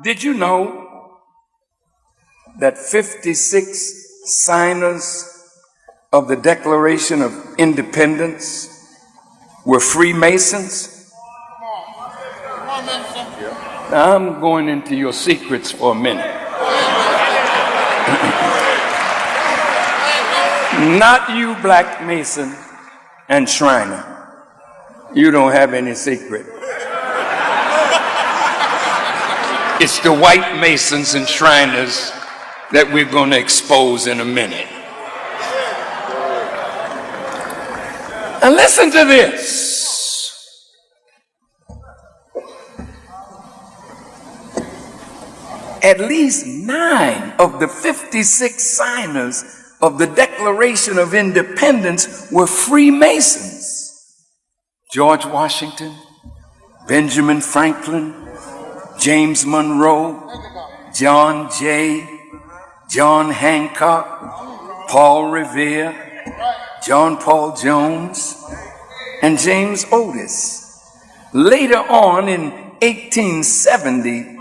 did you know that 56 signers of the Declaration of Independence were Freemasons? Now, I'm going into your secrets for a minute. Not you, Black Mason and Shriner. You don't have any secret. It's the white Masons and Shriners that we're going to expose in a minute. And listen to this. At least 9 of the 56 signers of the Declaration of Independence were Freemasons. George Washington, Benjamin Franklin, James Monroe, John Jay, John Hancock, Paul Revere, John Paul Jones, and James Otis. Later on in 1870,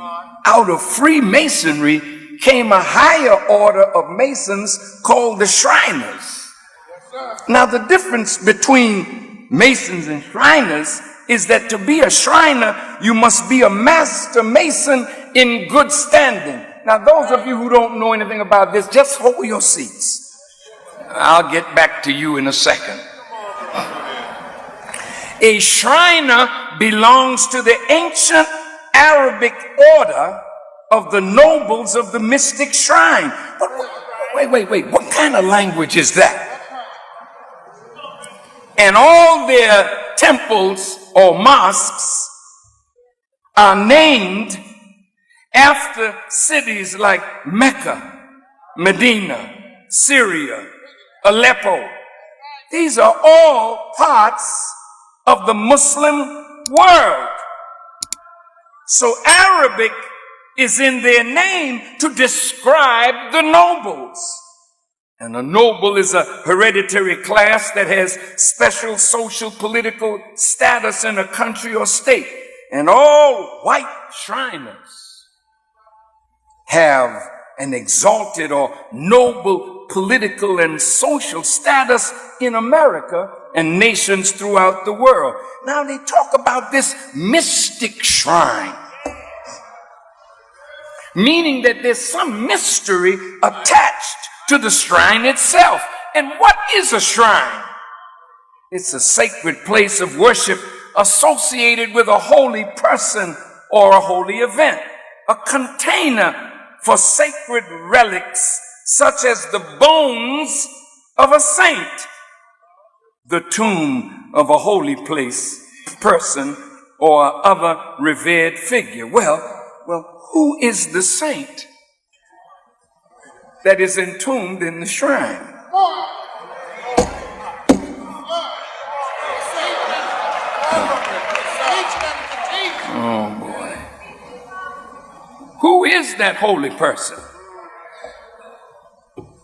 out of Freemasonry came a higher order of Masons called the Shriners. Now, the difference between Masons and Shriners is that to be a Shriner, you must be a master Mason in good standing. Now, those of you who don't know anything about this, just hold your seats. I'll get back to you in a second. A Shriner belongs to the ancient Arabic order of the nobles of the mystic shrine. But wait, what kind of language is that? And all their temples or mosques are named after cities like Mecca, Medina, Syria, Aleppo. These are all parts of the Muslim world. So Arabic is in their name to describe the nobles. And a noble is a hereditary class that has special social political status in a country or state. And all white Shriners have an exalted or noble political and social status in America and nations throughout the world. Now they talk about this mystic shrine, meaning that there's some mystery attached to the shrine itself. And what is a shrine? It's a sacred place of worship associated with a holy person or a holy event, a container for sacred relics such as the bones of a saint, the tomb of a holy place, person, or other revered figure. Well, who is the saint that is entombed in the shrine? Oh boy. Who is that holy person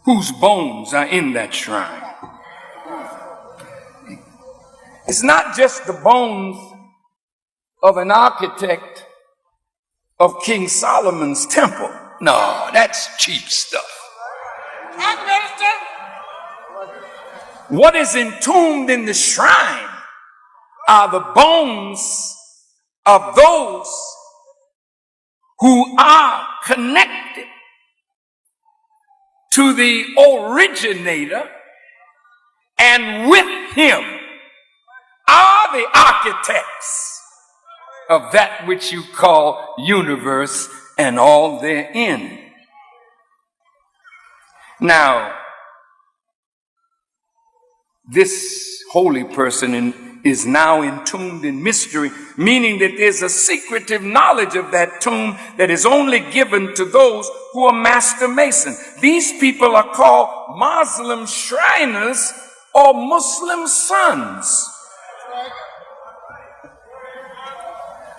whose bones are in that shrine? It's not just the bones of an architect of King Solomon's temple. No, that's cheap stuff. What is entombed in the shrine are the bones of those who are connected to the originator, and with him are the architects of that which you call universe and all therein. Now, this holy person is now entombed in mystery, meaning that there's a secretive knowledge of that tomb that is only given to those who are master mason. These people are called Muslim Shriners or Muslim sons.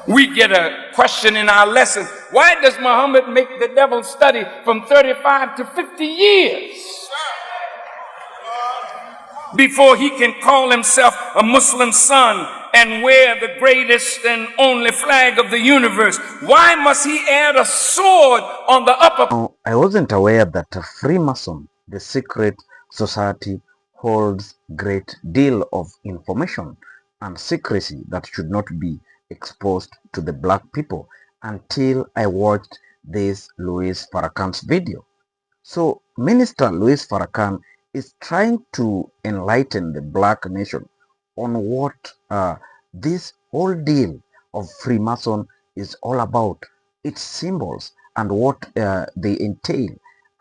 We get a question in our lesson: why does Muhammad make the devil study from 35 to 50 years before he can call himself a Muslim son and wear the greatest and only flag of the universe? Why must he add a sword on the upper? Now, I wasn't aware that Freemason, the secret society, holds great deal of information and secrecy that should not be exposed to the black people until I watched this Louis Farrakhan's video. So Minister Louis Farrakhan is trying to enlighten the black nation on what this whole deal of Freemason is all about, its symbols and what they entail,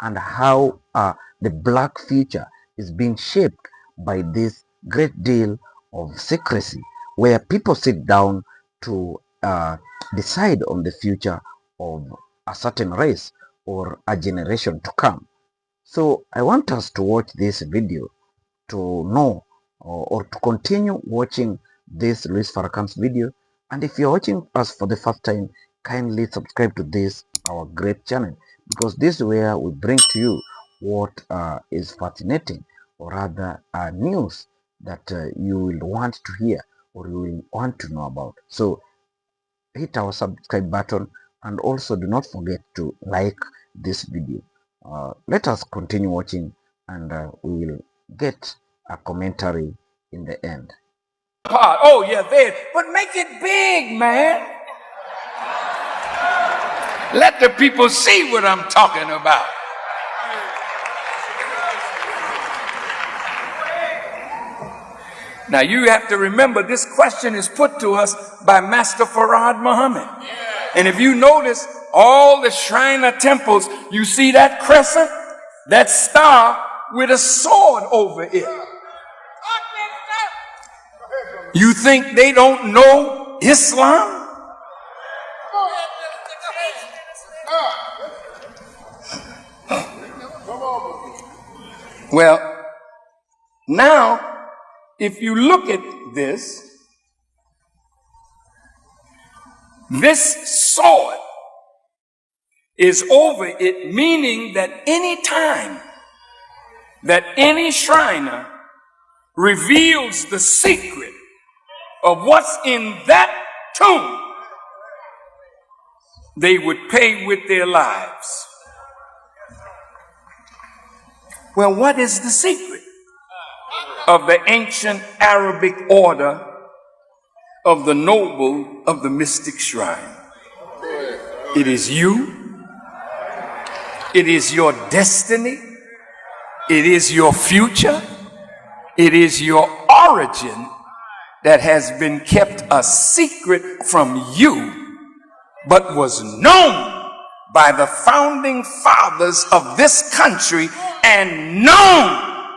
and how the black future is being shaped by this great deal of secrecy, where people sit down to decide on the future of a certain race or a generation to come. So I want us to watch this video to know or to continue watching this Luis Farrakhan's video. And if you're watching us for the first time, kindly subscribe to this our great channel, because this is where we bring to you what is fascinating, or rather news that you will want to hear or you will want to know about. So hit our subscribe button, and also do not forget to like this video. Let us continue watching, and we will get a commentary in the end. Oh yeah, there. But make it big, man. Let the people see what I'm talking about. Now you have to remember, this question is put to us by Master Farad Muhammad. And if you notice, all the Shriner temples, you see that crescent, that star with a sword over it. You think they don't know Islam? Well, now, if you look at this sword is over it, meaning that any time that any Shriner reveals the secret of what's in that tomb, they would pay with their lives. Well, what is the secret of the ancient Arabic order of the noble of the mystic shrine? It is you. It is your destiny. It is your future. It is your origin that has been kept a secret from you, but was known by the founding fathers of this country and known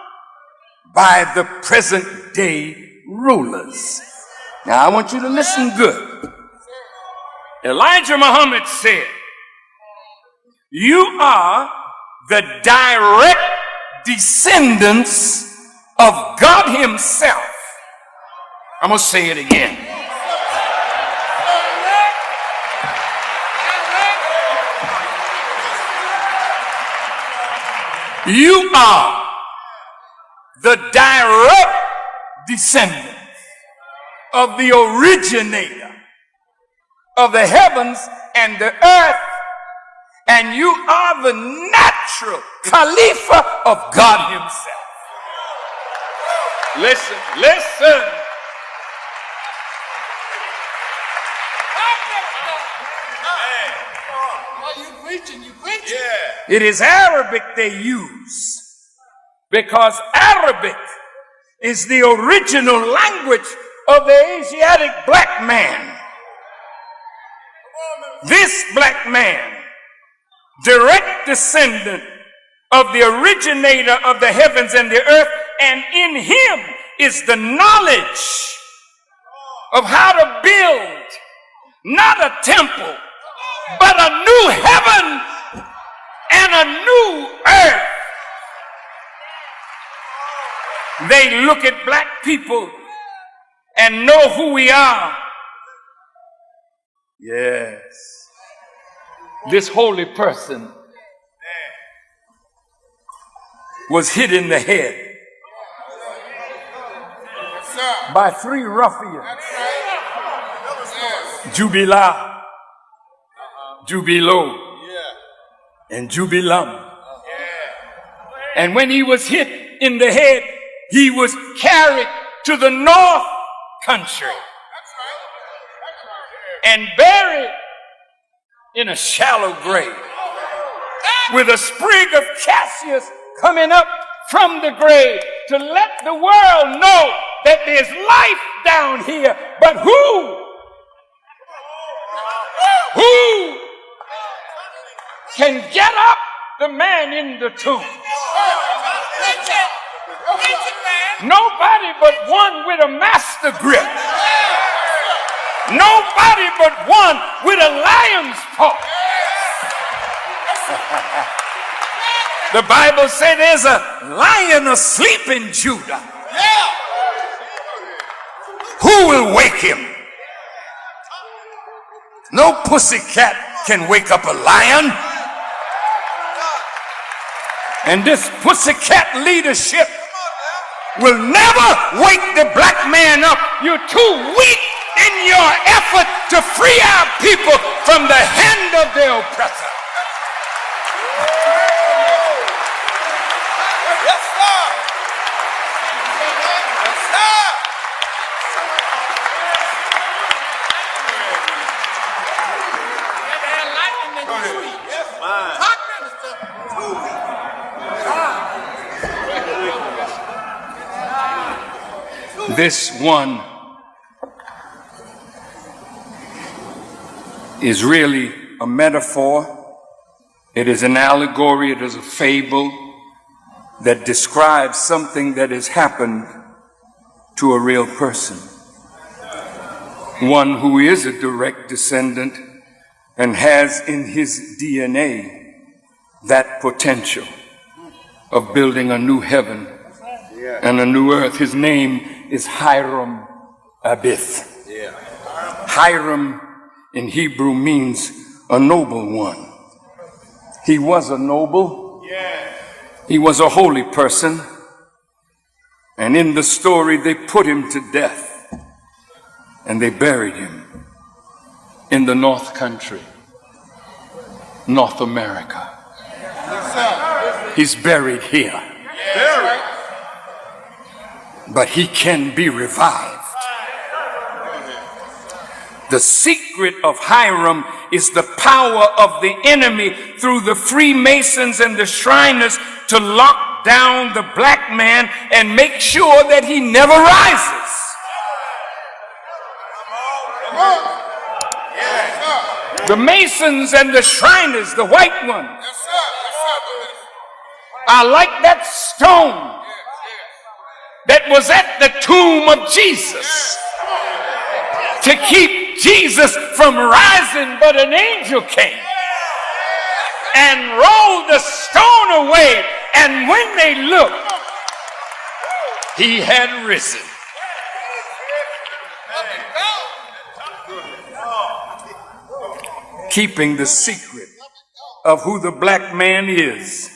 by the present day rulers. Now I want you to listen good. Elijah Muhammad said, you are the direct descendants of God himself. I'm going to say it again. You are the direct descendant of the originator of the heavens and the earth, and you are the natural Khalifa of God himself. Listen, listen. You preaching. Yeah. It is Arabic they use, because Arabic is the original language of the Asiatic black man. This black man, direct descendant of the originator of the heavens and the earth, and in him is the knowledge of how to build not a temple, but a new heaven and a new earth. They look at black people and know who we are. Yes. This holy person was hit in the head by 3 ruffians Jubilah, Jubilo, and Jubilam. And when he was hit in the head, he was carried to the north country and buried in a shallow grave with a sprig of cassius coming up from the grave to let the world know that there's life down here. But who can get up the man in the tomb? Nobody but one with a master grip. Nobody but one with a lion's paw. The Bible says there's a lion asleep in Judah. Who will wake him? No pussycat can wake up a lion. And this pussycat leadership will never wake the black man up. You're too weak in your effort to free our people from the hand of their oppressor. Yes, sir. Yes, sir. This one is really a metaphor. It is an allegory. It is a fable that describes something that has happened to a real person. One who is a direct descendant and has in his DNA that potential of building a new heaven and a new earth. His name is Hiram Abith. Hiram in Hebrew means a noble one. He was a noble. He was a holy person. And in the story, they put him to death and they buried him in the North Country, North America. He's buried here. But he can be revived. The secret of Hiram is the power of the enemy through the Freemasons and the Shriners to lock down the black man and make sure that he never rises. The Masons and the Shriners, the white ones, are like that stone that was at the tomb of Jesus to keep Jesus from rising, but an angel came and rolled the stone away, and when they looked, he had risen. Keeping the secret of who the black man is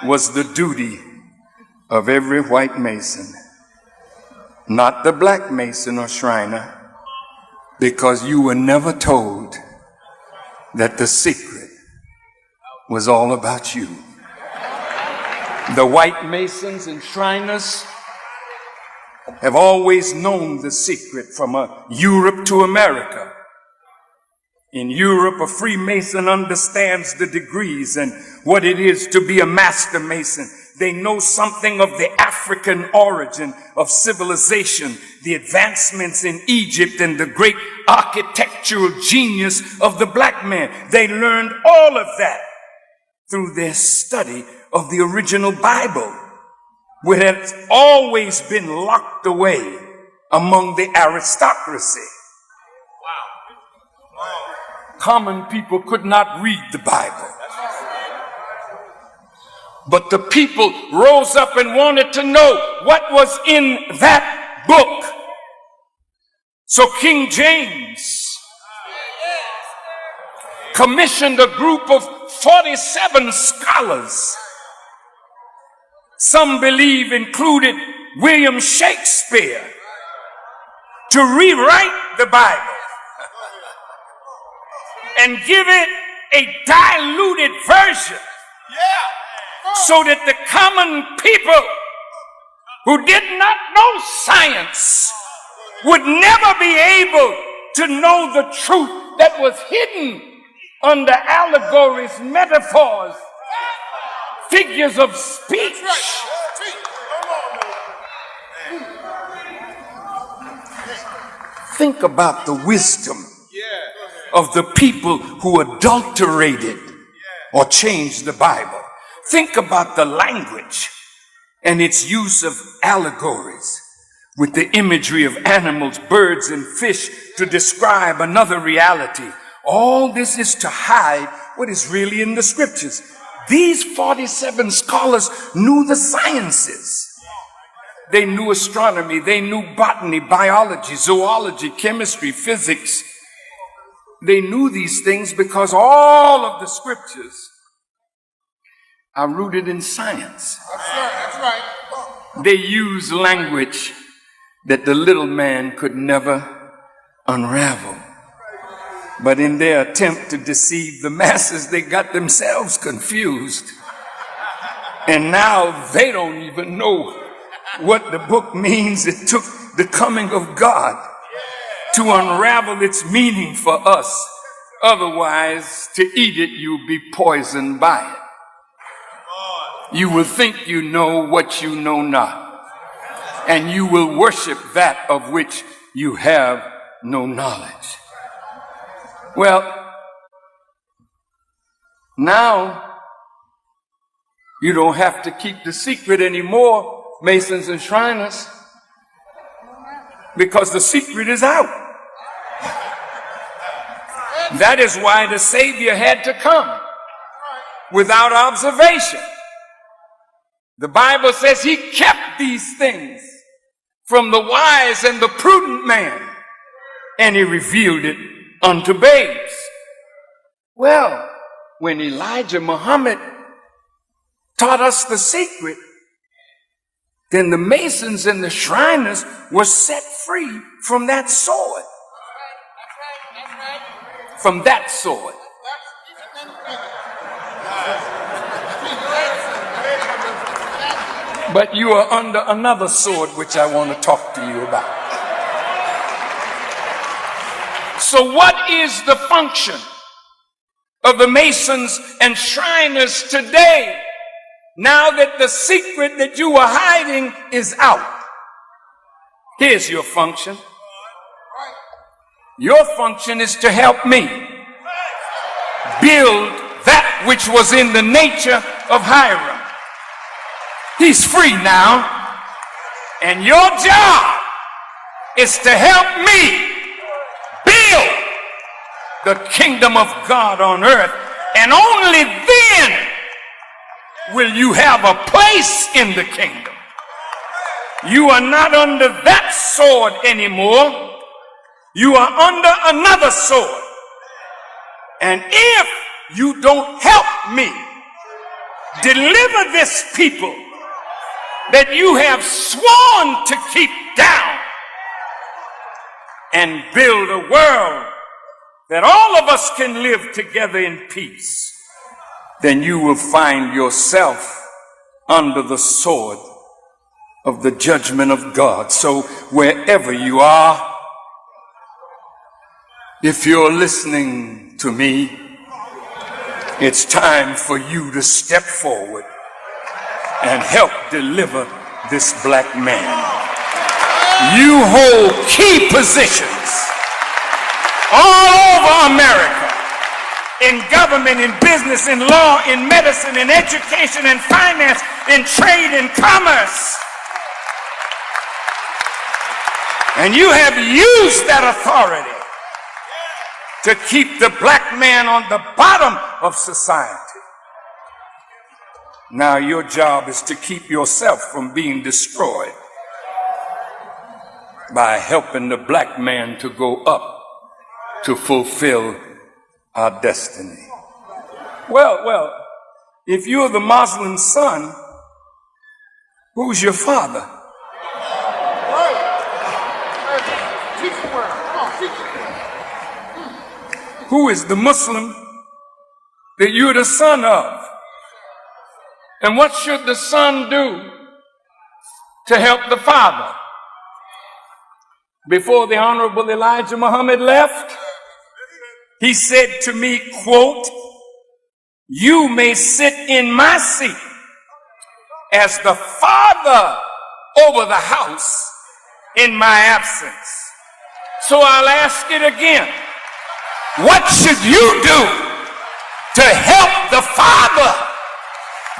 was the duty of every white Mason, not the black Mason or Shriner, because you were never told that the secret was all about you. The white Masons and Shriners have always known the secret from Europe to America. In Europe, a Freemason understands the degrees and what it is to be a Master Mason. They know something of the African origin of civilization, the advancements in Egypt, and the great architectural genius of the black man. They learned all of that through their study of the original Bible, which has always been locked away among the aristocracy. Common people could not read the Bible. But the people rose up and wanted to know what was in that book. So King James commissioned a group of 47 scholars. Some believe included William Shakespeare, to rewrite the Bible. and give it a diluted version so that the common people who did not know science would never be able to know the truth that was hidden under allegories, metaphors, figures of speech. Think about the wisdom of the people who adulterated or changed the Bible. Think about the language and its use of allegories with the imagery of animals, birds, and fish to describe another reality. All this is to hide what is really in the scriptures. These 47 scholars knew the sciences. They knew astronomy, they knew botany, biology, zoology, chemistry, physics. They knew these things because all of the scriptures are rooted in science. That's right. They use language that the little man could never unravel. But in their attempt to deceive the masses, they got themselves confused. And now they don't even know what the book means. It took the coming of God to unravel its meaning for us. Otherwise, to eat it, you'll be poisoned by it. You will think you know what you know not, and you will worship that of which you have no knowledge. Well, now you don't have to keep the secret anymore, Masons and Shriners, because the secret is out. That is why the Savior had to come without observation. The Bible says he kept these things from the wise and the prudent man, and he revealed it unto babes. Well, when Elijah Muhammad taught us the secret, then the Masons and the Shriners were set free from that sword. From that sword. But you are under another sword which I want to talk to you about. So what is the function of the Masons and Shriners today, now that the secret that you were hiding is out? Here's your function. Your function is to help me build that which was in the nature of Hiram. He's free now, and your job is to help me build the kingdom of God on earth, and only then will you have a place in the kingdom. You are not under that sword anymore. You are under another sword. And if you don't help me deliver this people that you have sworn to keep down and build a world that all of us can live together in peace, then you will find yourself under the sword of the judgment of God. So wherever you are, if you're listening to me, it's time for you to step forward and help deliver this black man. You hold key positions all over America, in government, in business, in law, in medicine, in education, in finance, in trade, in commerce. And you have used that authority to keep the black man on the bottom of society. Now your job is to keep yourself from being destroyed by helping the black man to go up to fulfill our destiny. Well, if you're the Muslim son, who's your father? Who is the Muslim that you're the son of? And what should the son do to help the father? Before the Honorable Elijah Muhammad left, he said to me, quote, "You may sit in my seat as the father over the house in my absence." So I'll ask it again. What should you do to help the father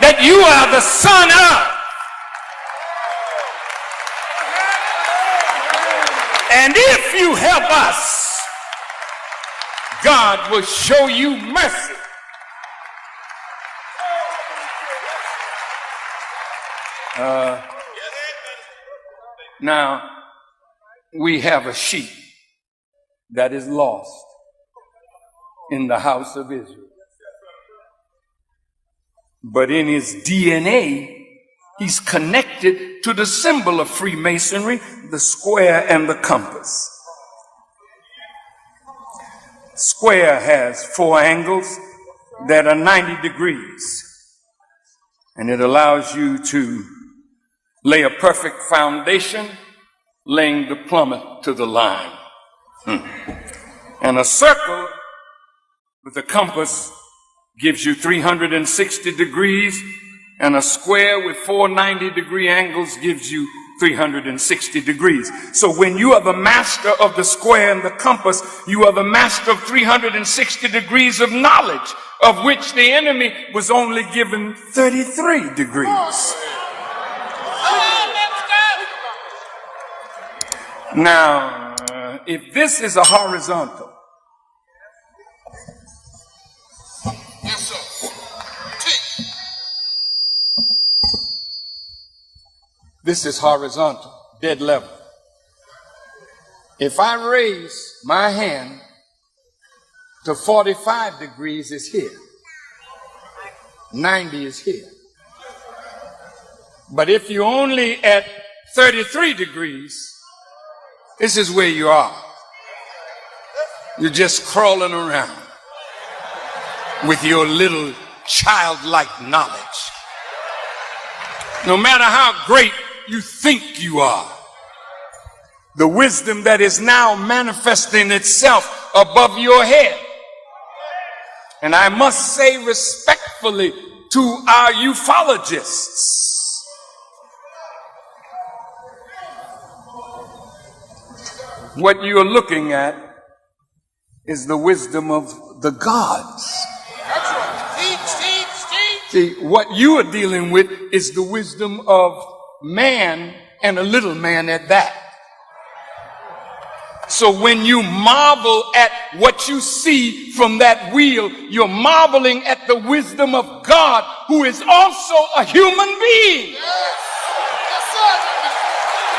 that you are the son of? And if you help us, God will show you mercy. Now, we have a sheep that is lost in the house of Israel. But in his DNA, he's connected to the symbol of Freemasonry, the square and the compass. Square has 4 angles that are 90 degrees, and it allows you to lay a perfect foundation, laying the plummet to the line. And a circle with a compass gives you 360 degrees, and a square with 4 90-degree angles gives you 360 degrees. So when you are the master of the square and the compass, you are the master of 360 degrees of knowledge, of which the enemy was only given 33 degrees. Now, if this is a horizontal, this is horizontal, dead level. If I raise my hand to 45 degrees, it's here. 90 is here. But if you're only at 33 degrees, this is where you are. You're just crawling around with your little childlike knowledge. No matter how great you think you are, the wisdom that is now manifesting itself above your head. And I must say respectfully to our ufologists, what you're looking at is the wisdom of the gods. See, what you are dealing with is the wisdom of man, and a little man at that. So when you marvel at what you see from that wheel, you're marveling at the wisdom of God, who is also a human being. Yes, sir.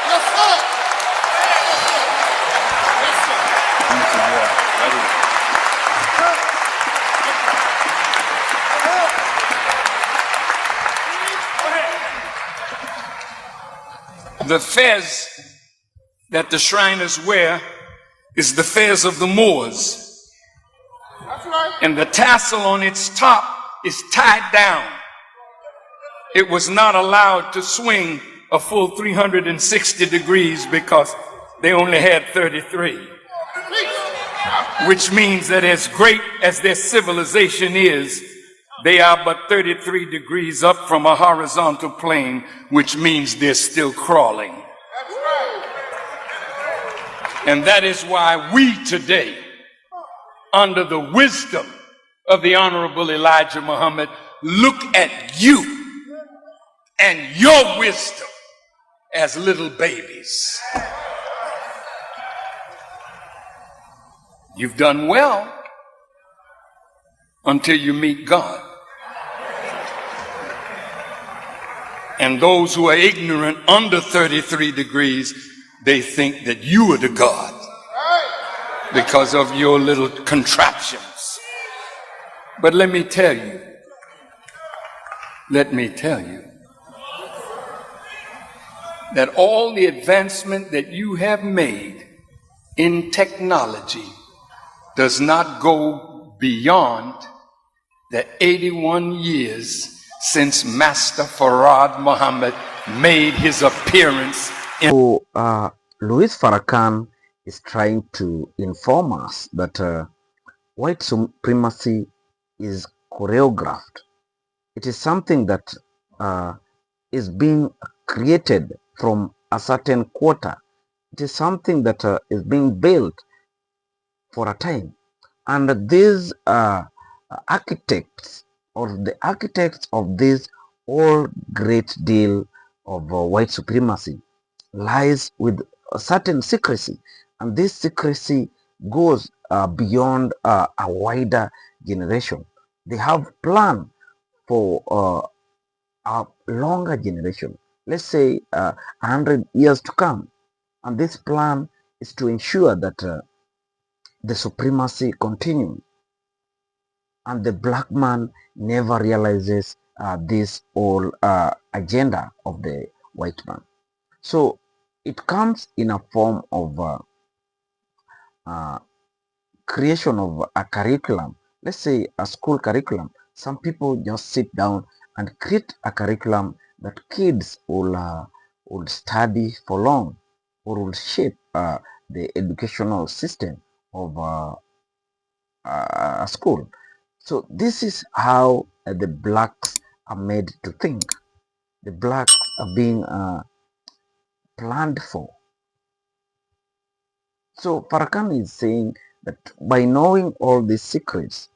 Yes, sir. The fez that the Shriners wear is the fez of the Moors. That's right. And the tassel on its top is tied down. It was not allowed to swing a full 360 degrees because they only had 33. Which means that as great as their civilization is, they are but 33 degrees up from a horizontal plane, which means they're still crawling. That's right. And that is why we today, under the wisdom of the Honorable Elijah Muhammad, look at you and your wisdom as little babies. You've done well until you meet God. And those who are ignorant under 33 degrees, they think that you are the God because of your little contraptions. But let me tell you, that all the advancement that you have made in technology does not go beyond the 81 years since Master Farad Muhammad made his appearance in. So, Louis Farrakhan is trying to inform us that white supremacy is choreographed. It is something that uh, is being created from a certain quarter. It is something that is being built for a time. And these architects or the architects of this whole great deal of white supremacy lies with a certain secrecy. And this secrecy goes beyond a wider generation. They have plan for a longer generation, let's say 100 years to come. And this plan is to ensure that the supremacy continues and the black man never realizes this whole agenda of the white man. So it comes in a form of uh, creation of a curriculum, let's say a school curriculum. Some people just sit down and create a curriculum that kids will study for long or will shape the educational system of a school. So this is how the blacks are made to think. The blacks are being planned for. So Farrakhan is saying that by knowing all these secrets,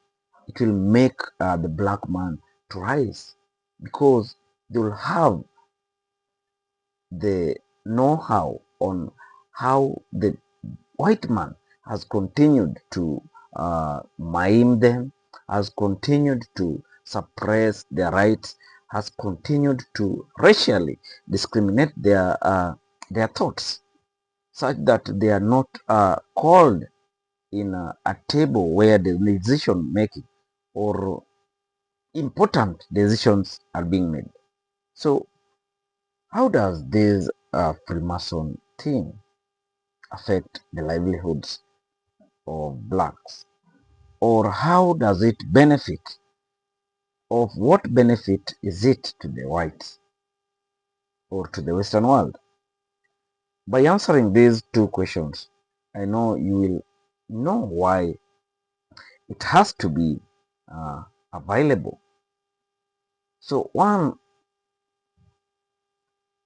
it will make the black man to rise because they will have the know-how on how the white man has continued to mime them, has continued to suppress their rights, has continued to racially discriminate their thoughts, such that they are not called in a table where the decision making or important decisions are being made. So, how does this Freemason thing affect the livelihoods of blacks? Or how does it benefit? Of what benefit is it to the whites or to the Western world? By answering these two questions, I know you will know why it has to be available. So, one,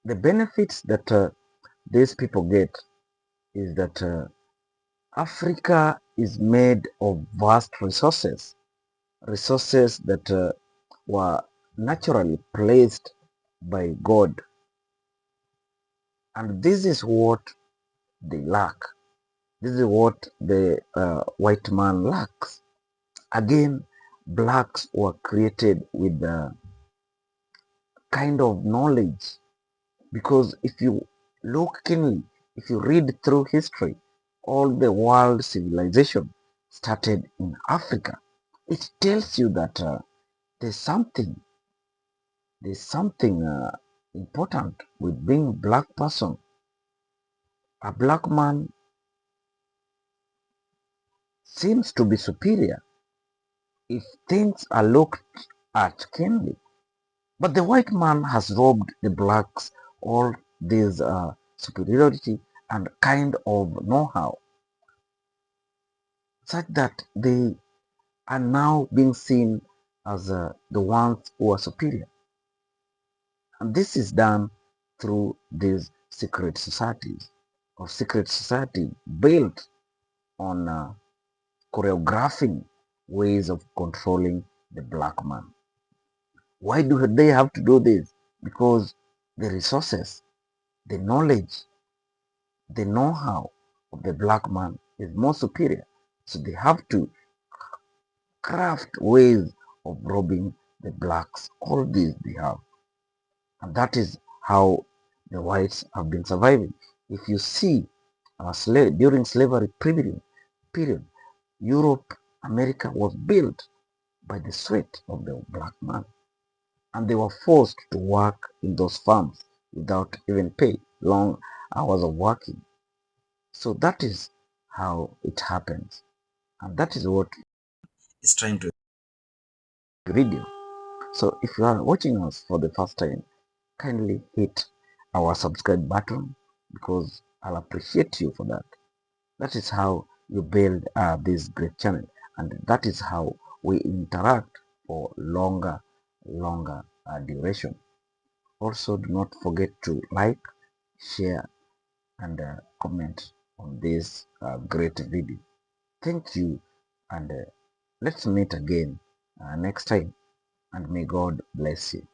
the benefits that these people get is that Africa is made of vast resources, resources that were naturally placed by God. And this is what they lack. This is what the white man lacks. Again, blacks were created with a kind of knowledge because if you look keenly, if you read through history, all the world civilization started in Africa. It tells you that there's something, there's something important with being a black person. A black man seems to be superior if things are looked at keenly. But the white man has robbed the blacks all this superiority and kind of know-how, such that they are now being seen as the ones who are superior. And this is done through these secret societies or secret society built on choreographing ways of controlling the black man. Why do they have to do this? Because the resources, the knowledge, the know-how of the black man is more superior. So they have to craft ways of robbing the blacks. All these they have. And that is how the whites have been surviving. If you see during slavery period, Europe, America was built by the sweat of the black man. And they were forced to work in those farms without even pay, long hours of working. So that is how it happens. And that is what is trying to video. So if you are watching us for the first time, kindly hit our subscribe button because I'll appreciate you for that. That is how you build this great channel, and that is how we interact for longer duration. Also, do not forget to like, share, and comment on this great video. Thank you, and let's meet again next time, and may God bless you.